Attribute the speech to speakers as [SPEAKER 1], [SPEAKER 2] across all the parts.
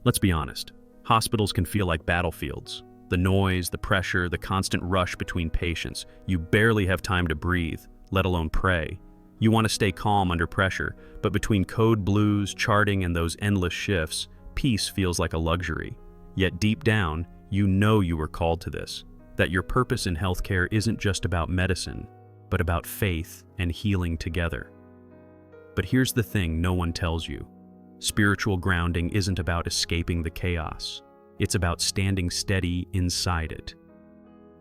[SPEAKER 1] Let's be honest, hospitals can feel like battlefields. The noise, the pressure, the constant rush between patients. You barely have time to breathe, let alone pray. You want to stay calm under pressure, but between code blues, charting, and those endless shifts, peace feels like a luxury. Yet deep down, you know you were called to this, that your purpose in healthcare isn't just about medicine, but about faith and healing together. But here's the thing no one tells you. Spiritual grounding isn't about escaping the chaos. It's about standing steady inside it.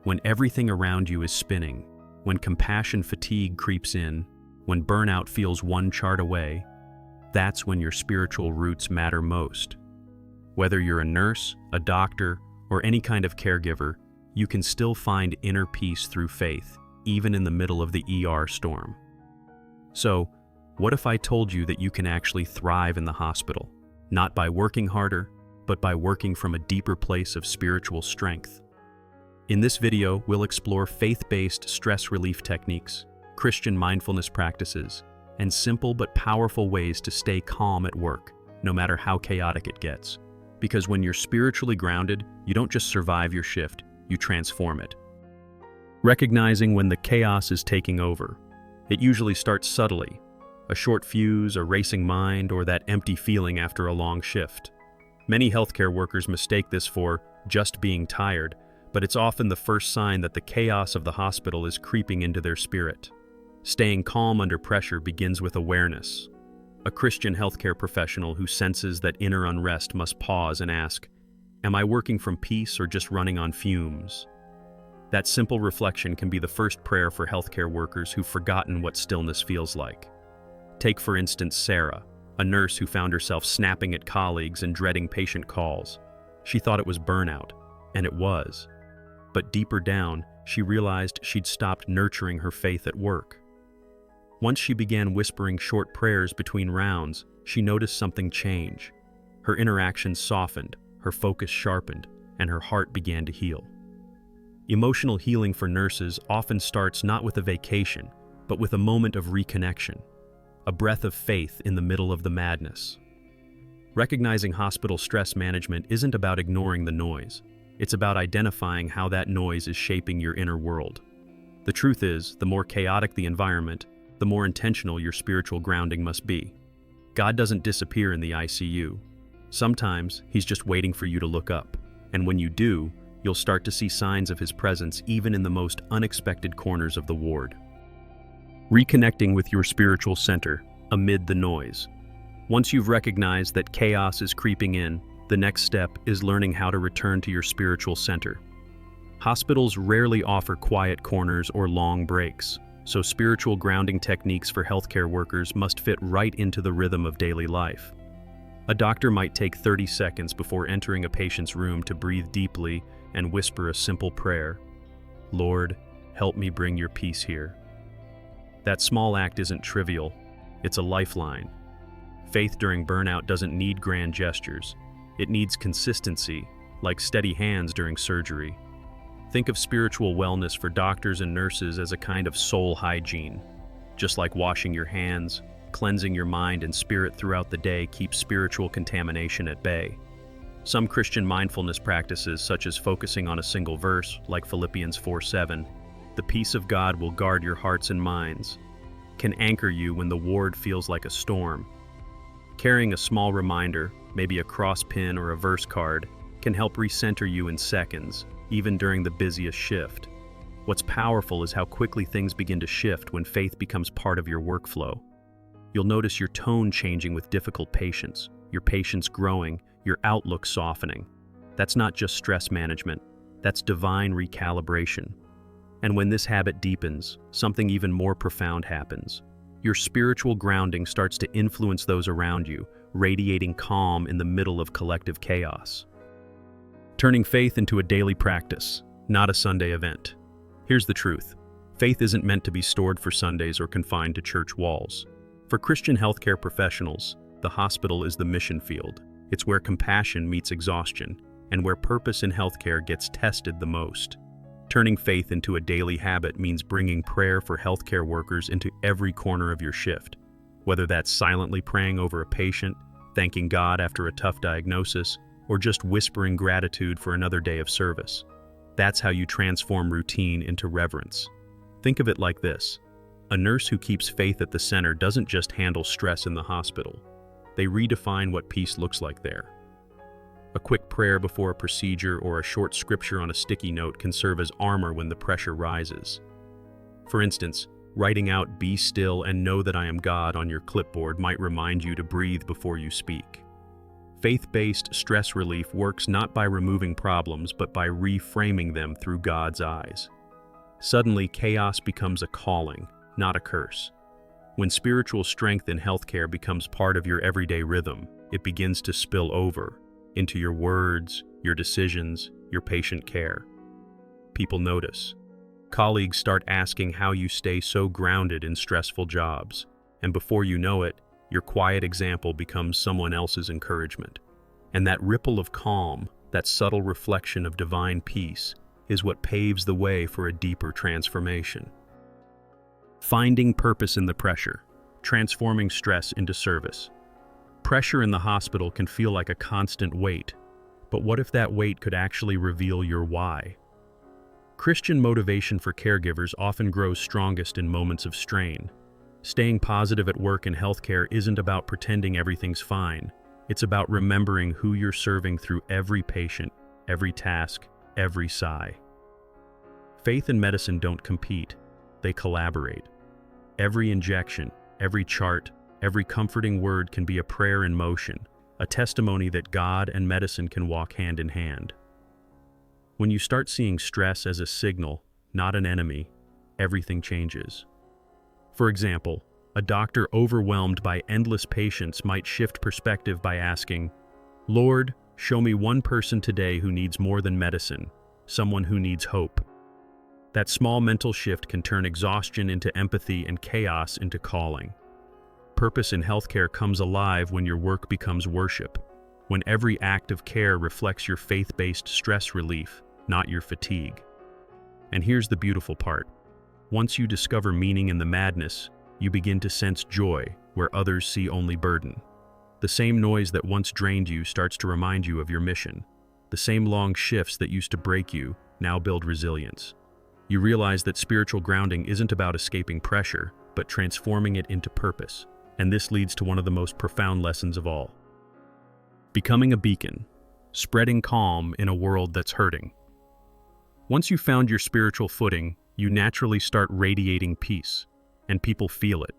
[SPEAKER 1] When everything around you is spinning, when compassion fatigue creeps in, when burnout feels one chart away, that's when your spiritual roots matter most. Whether you're a nurse, a doctor, or any kind of caregiver, you can still find inner peace through faith, even in the middle of the ER storm. So, what if I told you that you can actually thrive in the hospital, not by working harder, but by working from a deeper place of spiritual strength? In this video, we'll explore faith-based stress relief techniques, Christian mindfulness practices, and simple but powerful ways to stay calm at work, no matter how chaotic it gets. Because when you're spiritually grounded, you don't just survive your shift, you transform it. Recognizing when the chaos is taking over. It usually starts subtly. A short fuse, a racing mind, or that empty feeling after a long shift. Many healthcare workers mistake this for just being tired, but it's often the first sign that the chaos of the hospital is creeping into their spirit. Staying calm under pressure begins with awareness. A Christian healthcare professional who senses that inner unrest must pause and ask, "Am I working from peace or just running on fumes?" That simple reflection can be the first prayer for healthcare workers who've forgotten what stillness feels like. Take, for instance, Sarah, a nurse who found herself snapping at colleagues and dreading patient calls. She thought it was burnout, and it was. But deeper down, she realized she'd stopped nurturing her faith at work. Once she began whispering short prayers between rounds, she noticed something change. Her interactions softened, her focus sharpened, and her heart began to heal. Emotional healing for nurses often starts not with a vacation, but with a moment of reconnection. A breath of faith in the middle of the madness. Recognizing hospital stress management isn't about ignoring the noise. It's about identifying how that noise is shaping your inner world. The truth is, the more chaotic the environment, the more intentional your spiritual grounding must be. God doesn't disappear in the ICU. Sometimes, He's just waiting for you to look up. And when you do, you'll start to see signs of His presence even in the most unexpected corners of the ward. Reconnecting with your spiritual center amid the noise. Once you've recognized that chaos is creeping in, the next step is learning how to return to your spiritual center. Hospitals rarely offer quiet corners or long breaks, so spiritual grounding techniques for healthcare workers must fit right into the rhythm of daily life. A doctor might take 30 seconds before entering a patient's room to breathe deeply and whisper a simple prayer. "Lord, help me bring your peace here." That small act isn't trivial, it's a lifeline. Faith during burnout doesn't need grand gestures. It needs consistency, like steady hands during surgery. Think of spiritual wellness for doctors and nurses as a kind of soul hygiene. Just like washing your hands, cleansing your mind and spirit throughout the day keeps spiritual contamination at bay. Some Christian mindfulness practices, such as focusing on a single verse, like Philippians 4:7, "The peace of God will guard your hearts and minds," can anchor you when the ward feels like a storm. Carrying a small reminder, maybe a cross pin or a verse card, can help recenter you in seconds, even during the busiest shift. What's powerful is how quickly things begin to shift when faith becomes part of your workflow. You'll notice your tone changing with difficult patients, your patience growing, your outlook softening. That's not just stress management, that's divine recalibration. And when this habit deepens, something even more profound happens. Your spiritual grounding starts to influence those around you, radiating calm in the middle of collective chaos. Turning faith into a daily practice, not a Sunday event. Here's the truth. Faith isn't meant to be stored for Sundays or confined to church walls. For Christian healthcare professionals, the hospital is the mission field. It's where compassion meets exhaustion, and where purpose in healthcare gets tested the most. Turning faith into a daily habit means bringing prayer for healthcare workers into every corner of your shift. Whether that's silently praying over a patient, thanking God after a tough diagnosis, or just whispering gratitude for another day of service. That's how you transform routine into reverence. Think of it like this. A nurse who keeps faith at the center doesn't just handle stress in the hospital. They redefine what peace looks like there. A quick prayer before a procedure or a short scripture on a sticky note can serve as armor when the pressure rises. For instance, writing out "Be still and know that I am God" on your clipboard might remind you to breathe before you speak. Faith-based stress relief works not by removing problems, but by reframing them through God's eyes. Suddenly, chaos becomes a calling, not a curse. When spiritual strength in healthcare becomes part of your everyday rhythm, it begins to spill over into your words, your decisions, your patient care. People notice. Colleagues start asking how you stay so grounded in stressful jobs, and before you know it, your quiet example becomes someone else's encouragement. And that ripple of calm, that subtle reflection of divine peace, is what paves the way for a deeper transformation. Finding purpose in the pressure, transforming stress into service. Pressure in the hospital can feel like a constant weight, but what if that weight could actually reveal your why? Christian motivation for caregivers often grows strongest in moments of strain. Staying positive at work and healthcare isn't about pretending everything's fine. It's about remembering who you're serving through every patient, every task, every sigh. Faith and medicine don't compete, they collaborate. Every injection, every chart, every comforting word can be a prayer in motion, a testimony that God and medicine can walk hand in hand. When you start seeing stress as a signal, not an enemy, everything changes. For example, a doctor overwhelmed by endless patients might shift perspective by asking, "Lord, show me one person today who needs more than medicine, someone who needs hope." That small mental shift can turn exhaustion into empathy and chaos into calling. Purpose in healthcare comes alive when your work becomes worship, when every act of care reflects your faith-based stress relief, not your fatigue. And here's the beautiful part. Once you discover meaning in the madness, you begin to sense joy where others see only burden. The same noise that once drained you starts to remind you of your mission. The same long shifts that used to break you now build resilience. You realize that spiritual grounding isn't about escaping pressure, but transforming it into purpose. And this leads to one of the most profound lessons of all. Becoming a beacon, spreading calm in a world that's hurting. Once you've found your spiritual footing, you naturally start radiating peace, and people feel it.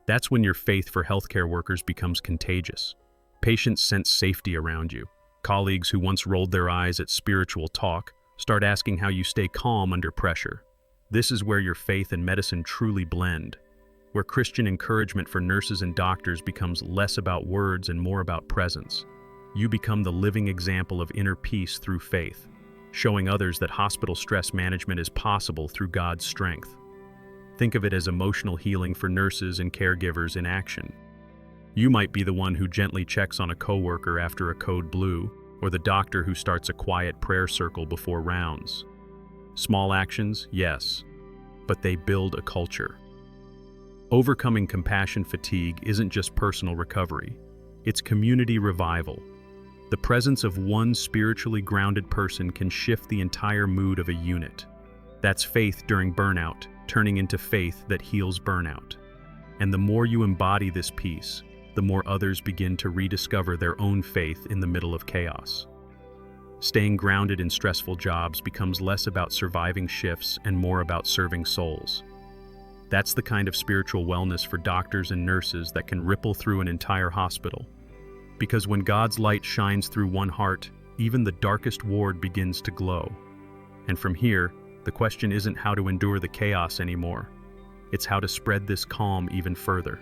[SPEAKER 1] That's when your faith for healthcare workers becomes contagious. Patients sense safety around you. Colleagues who once rolled their eyes at spiritual talk start asking how you stay calm under pressure. This is where your faith and medicine truly blend, where Christian encouragement for nurses and doctors becomes less about words and more about presence. You become the living example of inner peace through faith, showing others that hospital stress management is possible through God's strength. Think of it as emotional healing for nurses and caregivers in action. You might be the one who gently checks on a coworker after a code blue, or the doctor who starts a quiet prayer circle before rounds. Small actions, yes, but they build a culture. Overcoming compassion fatigue isn't just personal recovery, it's community revival. The presence of one spiritually grounded person can shift the entire mood of a unit. That's faith during burnout, turning into faith that heals burnout. And the more you embody this peace, the more others begin to rediscover their own faith in the middle of chaos. Staying grounded in stressful jobs becomes less about surviving shifts and more about serving souls. That's the kind of spiritual wellness for doctors and nurses that can ripple through an entire hospital. Because when God's light shines through one heart, even the darkest ward begins to glow. And from here, the question isn't how to endure the chaos anymore. It's how to spread this calm even further.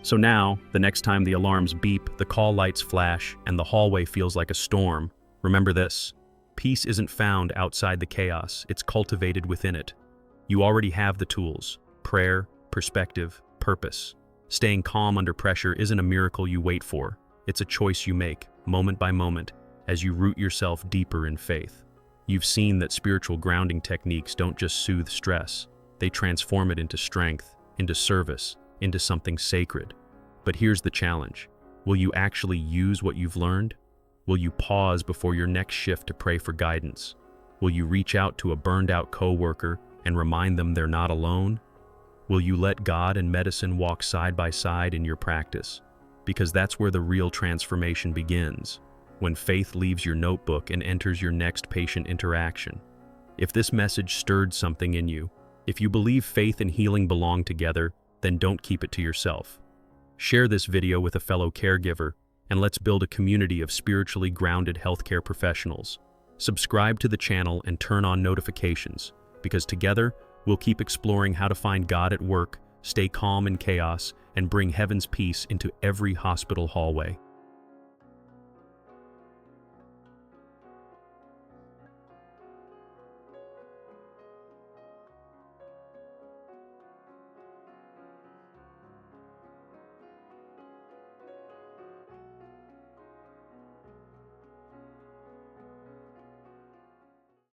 [SPEAKER 1] So now, the next time the alarms beep, the call lights flash, and the hallway feels like a storm, remember this. Peace isn't found outside the chaos, it's cultivated within it. You already have the tools: prayer, perspective, purpose. Staying calm under pressure isn't a miracle you wait for. It's a choice you make, moment by moment, as you root yourself deeper in faith. You've seen that spiritual grounding techniques don't just soothe stress, they transform it into strength, into service, into something sacred. But here's the challenge. Will you actually use what you've learned? Will you pause before your next shift to pray for guidance? Will you reach out to a burned-out coworker and remind them they're not alone? Will you let God and medicine walk side by side in your practice? Because that's where the real transformation begins, when faith leaves your notebook and enters your next patient interaction. If this message stirred something in you, if you believe faith and healing belong together, then don't keep it to yourself. Share this video with a fellow caregiver, and let's build a community of spiritually grounded healthcare professionals. Subscribe to the channel and turn on notifications, because together, we'll keep exploring how to find God at work, stay calm in chaos, and bring heaven's peace into every hospital hallway.